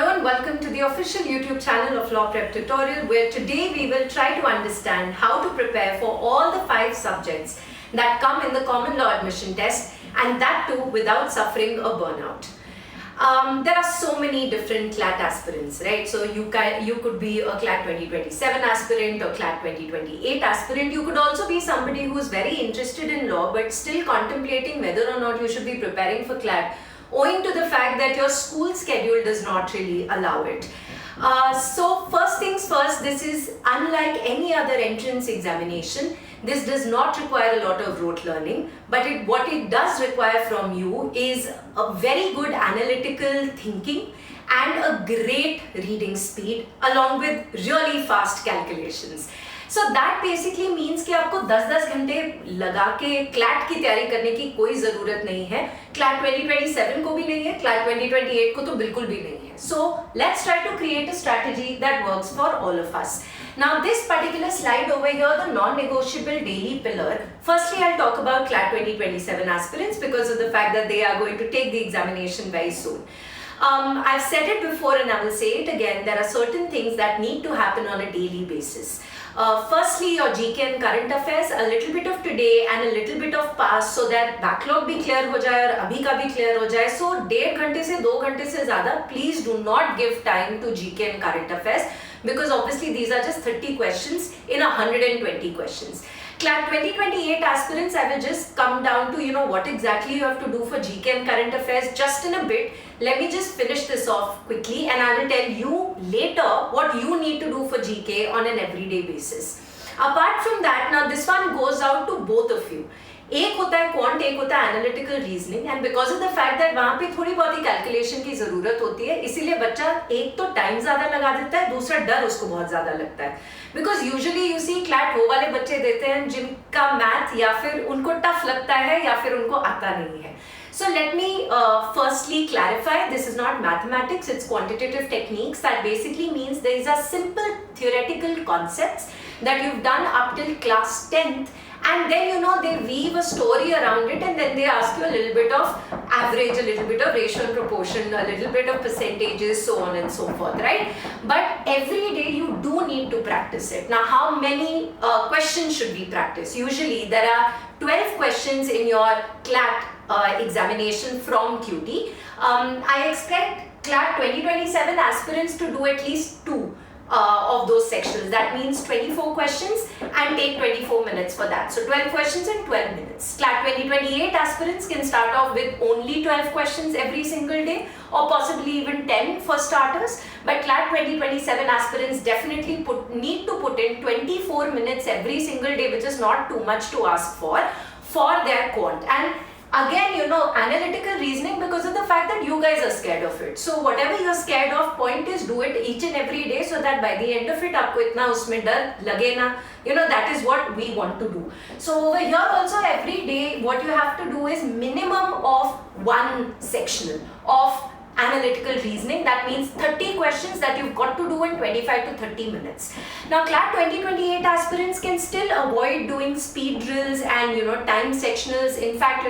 Hello and welcome to the official YouTube channel of Law Prep Tutorial, where today we will try to understand how to prepare for all the 5 subjects that come in the Common Law Admission Test, and that too without suffering a burnout. There are so many different CLAT aspirants, right? So you could be a CLAT 2027 aspirant or CLAT 2028 aspirant. You could also be somebody who's very interested in law but still contemplating whether or not you should be preparing for CLAT, owing to the fact that your school schedule does not really allow it. So first things first, this is unlike any other entrance examination. This does not require a lot of rote learning, but what it does require from you is a very good analytical thinking and a great reading speed along with really fast calculations. So that basically means कि आपको 10-10 घंटे लगा के CLAT की तैयारी करने की कोई ज़रूरत नहीं है. CLAT 2027 को भी नहीं है, CLAT 2028 को तो बिल्कुल भी नहीं है. So let's try to create a strategy that works for all of us. Now this particular slide over here, the non-negotiable daily pillar. Firstly, I'll talk about CLAT 2027 aspirants because of the fact that they are going to take the examination very soon. I've said it before and I will say it again. There are certain things that need to happen on a daily basis. Firstly, your GK and current affairs, a little bit of today and a little bit of past, so that backlog भी clear हो जाए और अभी का भी clear हो जाए. So 1.5 घंटे से 2 घंटे से ज़्यादा please do not give time to GK and current affairs, because obviously these are just 30 questions in 120 questions. CLAT 2028 aspirants, I will just come down to what exactly you have to do for GK and current affairs just in a bit. Let me just finish this off quickly and I will tell you later what you need to do for GK on an everyday basis. Apart from that, now this one goes out to both of you. एक होता है quant, एक होता है analytical reasoning, and because of the fact that वहाँ पे थोड़ी बहुत ही कैलकुलेशन की जरूरत होती है, इसीलिए बच्चा एक तो टाइम ज्यादा लगा देता है, दूसरा डर उसको बहुत ज्यादा लगता है. Because usually you see CLAT वो वाले बच्चे देते हैं जिनका मैथ या फिर उनको टफ लगता है या फिर उनको आता नहीं है. So let me firstly clarify, this is not mathematics, it's quantitative techniques. That basically means these are simple theoretical concepts that you've done up till class 10th, and then they weave a story around it, and then they ask you a little bit of average, a little bit of ratio and proportion, a little bit of percentages, so on and so forth, right? But every day you do need to practice it. Now how many questions should we practice? Usually there are 12 questions in your CLAT examination from QT. I expect CLAT 2027 aspirants to do at least 2 of those sections. That means 24 questions and take 24 minutes for that. So 12 questions and 12 minutes. CLAT 2028 aspirants can start off with only 12 questions every single day, or possibly even 10 for starters. But CLAT 2027 aspirants definitely need to put in 24 minutes every single day, which is not too much to ask for their quant. And again, analytical reasoning, because of the fact that you guys are scared of it. So whatever you're scared of, point is do it each and every day, so that by the end of it, aapko itna usme dar lage na. That is what we want to do. So over here also, every day, what you have to do is minimum of 1 sectional of analytical reasoning. That means 30 questions that you've got to do in 25 to 30 minutes. Now CLAT 2028 aspirants can still avoid doing speed drills and time sectionals. In fact,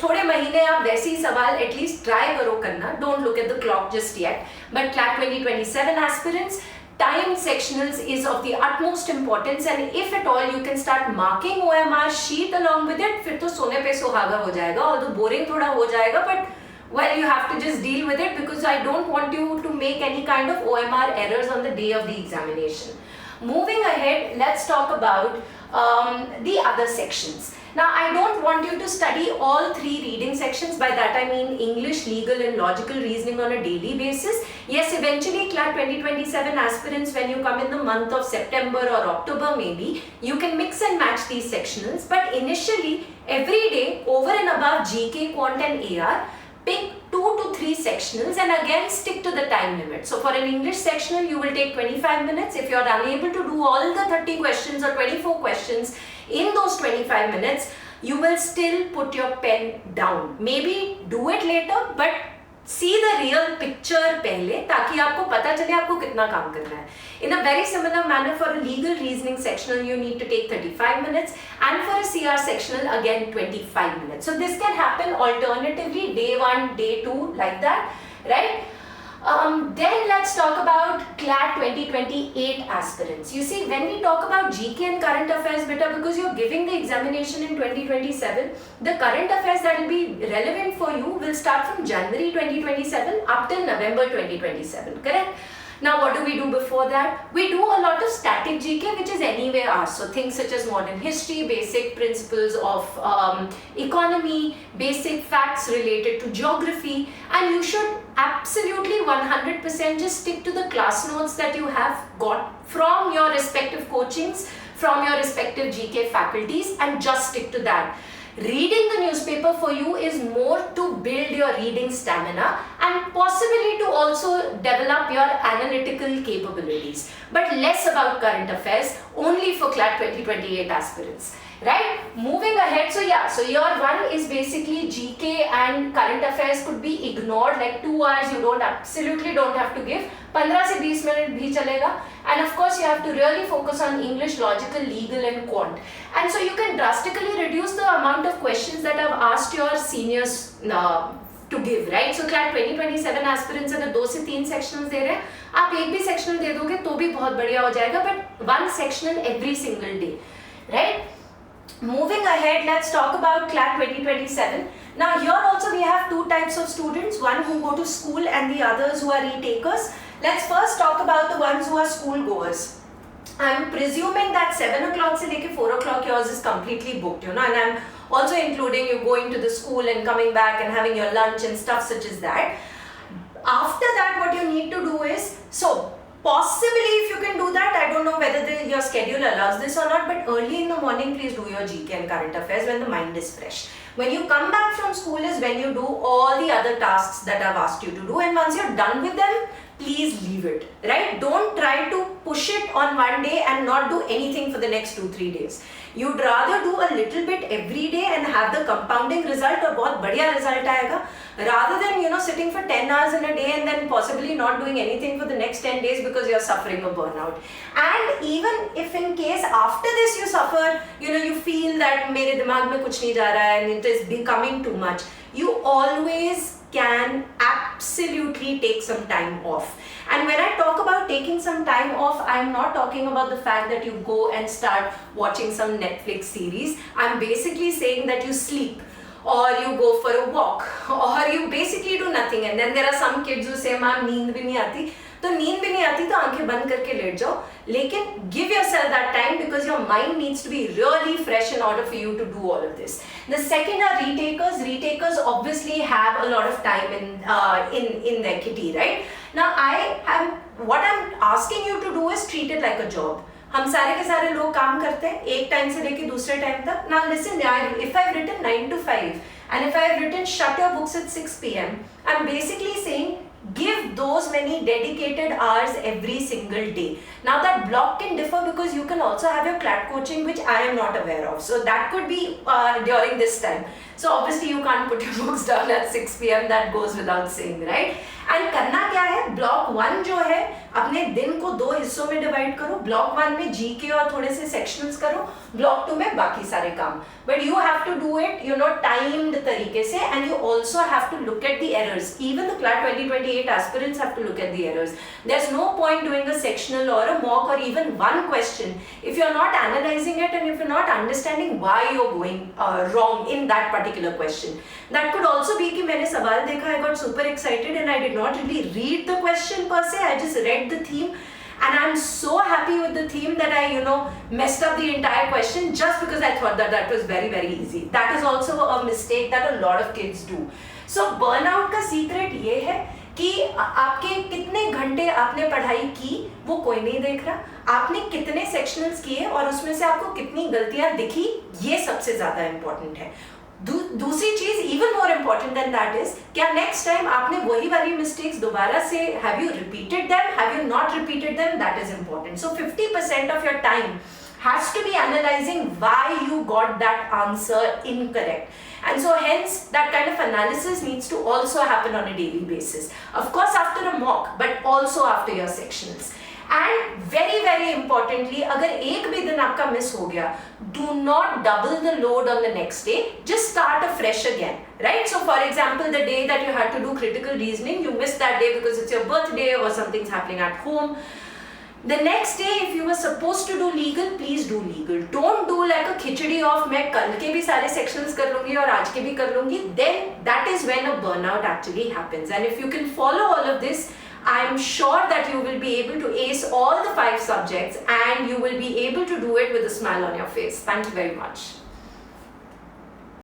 थोड़े महीने आप वैसे ही सवाल at least try करो करना. Don't look at the clock just yet. But CLAT 2027 aspirants, time sectionals is of the utmost importance, and if at all you can start marking OMR sheet along with it, फिर तो सोने पे सुहागा हो जाएगा. Although boring थोड़ा हो जाएगा, but well, you have to just deal with it, because I don't want you to make any kind of OMR errors on the day of the examination. Moving ahead, let's talk about the other sections. Now, I don't want you to study all 3 reading sections. By that I mean English, legal and logical reasoning on a daily basis. Yes, eventually CLAT 2027 aspirants, when you come in the month of September or October maybe, you can mix and match these sectionals. But initially, every day, over and above GK, Quant and AR, pick 2 to 3 sectionals, and again stick to the time limit. So for an English sectional, you will take 25 minutes. If you are unable to do all the 30 questions or 24 questions in those 25 minutes, you will still put your pen down. Maybe do it later, but see the real picture पहले, ताकि आपको पता चले आपको कितना काम करना है. In a very similar manner, for a legal reasoning sectional, you need to take 35 minutes, and for a CR sectional, again 25 minutes. So this can happen alternatively, day 1, day 2, like that, right? Then let's talk about CLAT 2028 aspirants. You see, when we talk about GK and current affairs, beta, because you're giving the examination in 2027, the current affairs that will be relevant for you will start from January 2027 up till November 2027, correct? Now what do we do before that? We do a lot of static GK, which is anyway asked. So things such as modern history, basic principles of economy, basic facts related to geography, and you should absolutely 100% just stick to the class notes that you have got from your respective coachings, from your respective GK faculties, and just stick to that. Reading the newspaper for you is more to build your reading stamina and possibly to also develop your analytical capabilities, but less about current affairs, only for CLAT 2028 aspirants. Right? Moving ahead, so yeah, so year 1 is basically GK and current affairs could be ignored, like 2 hours you absolutely don't have to give, 15 से 20 minute bhi chalega, and of course you have to really focus on English, logical, legal and quant. And so you can drastically reduce the amount of questions that I've asked your seniors to give, right? So CLAT 2027 aspirants अगर 2 से 3 sectionals दे रहे हैं, आप एक भी sectional दे दोगे तो भी बहुत बढ़िया हो जाएगा, but 1 sectional every single day, right? Moving ahead, let's talk about CLAT 2027. Now here also we have 2 types of students, one who go to school and the others who are retakers. Let's first talk about the ones who are school goers. I'm presuming that 7 o'clock se leke 4 o'clock yours is completely booked, you know, and I'm also including you going to the school and coming back and having your lunch and stuff such as that. After that, what you need to do is, so possibly if you can do that, I don't know whether your schedule allows this or not, but early in the morning please do your GK and current affairs when the mind is fresh. When you come back from school is when you do all the other tasks that I've asked you to do, and once you're done with them, please leave it, right? Don't try to push it on one day and not do anything for the next 2-3 days. You'd rather do a little bit every day and have the compounding result or बहुत बढ़िया result आएगा, rather than, you know, sitting for 10 hours in a day and then possibly not doing anything for the next 10 days because you're suffering a burnout. And even if in case after this you suffer, you know, you feel that मेरे दिमाग में कुछ नहीं जा रहा है and it is becoming too much, you always can absolutely take some time off. And when I talk about taking some time off, I am not talking about the fact that you go and start watching some Netflix series. I'm basically saying that you sleep, or you go for a walk, or you basically do nothing. And then there are some kids who say, "Ma'am, नींद भी नहीं आती." तो नींद भी नहीं आती तो आंखें बंद करके लेट जाओ, लेकिन give yourself that time because your mind needs to be really fresh in order for you to do all of this. The second are retakers. Retakers obviously have a lot of time in their kitty, right? Now what I'm asking you to do is treat it like a job. हम सारे के सारे लोग काम करते हैं एक time से लेके दूसरे टाइम तक. Now listen, if I've written 9 to 5 and if I've written shut your books at 6 p.m, I'm basically saying give those many dedicated hours every single day. Now that block can differ because you can also have your CLAT coaching, which I am not aware of. So that could be during this time. So obviously you can't put your books down at 6 p.m. That goes without saying, right? And करना क्या है, block 1 जो है अपने दिन को 2 हिस्सों में डिवाइड करो. ब्लॉक 1 में जीके और थोड़े से सेक्शनल्स करो, ब्लॉक 2 में बाकी सारे काम. But you have to do it, you know, timed तरीके से, and you also have to look at the errors. Even the CLAT 2028 aspirants have to look at the errors. There's no point doing a sectional or a mock or even one question if you're not analyzing it and if you're not understanding why you're going wrong in that particular question. That could also be कि मैंने सवाल देखा, I got super excited and I did not really read the question per se, I just read the theme. And I'm so happy with the theme that I, you know, messed up the entire question just because I thought that that was very, very easy. That is also a mistake that a lot of kids do. So burnout का secret ये है कि आपके कितने घंटे आपने पढ़ाई की वो कोई नहीं देख रहा, आपने कितने सेक्शनल्स किए और उसमें से आपको कितनी गलतियां दिखी, ये सबसे ज़्यादा इम्पोर्टेंट है. दूसरी चीज even more important then that is, क्या नेक्स्ट टाइम आपने वही वाली मिस्टेक्स दोबारा से have you repeated them, have you not repeated them, that is important. So 50% of your time has to be analyzing why you got that answer incorrect. And so hence that kind of analysis needs to also happen on a daily basis. Of course after a mock, but also after your sectionals. And very, very importantly, अगर एक भी दिन आपका miss हो गया, do not double the load on the next day. Just start a fresh again, right? So for example, the day that you had to do critical reasoning, you missed that day because it's your birthday or something's happening at home. The next day, if you were supposed to do legal, please do legal. Don't do like a khichdi of मैं कल के भी सारे sections कर लूँगी और आज के भी कर लूँगी. Then that is when a burnout actually happens. And if you can follow all of this, I am sure that you will be able to ace all the 5 subjects and you will be able to do it with a smile on your face. Thank you very much.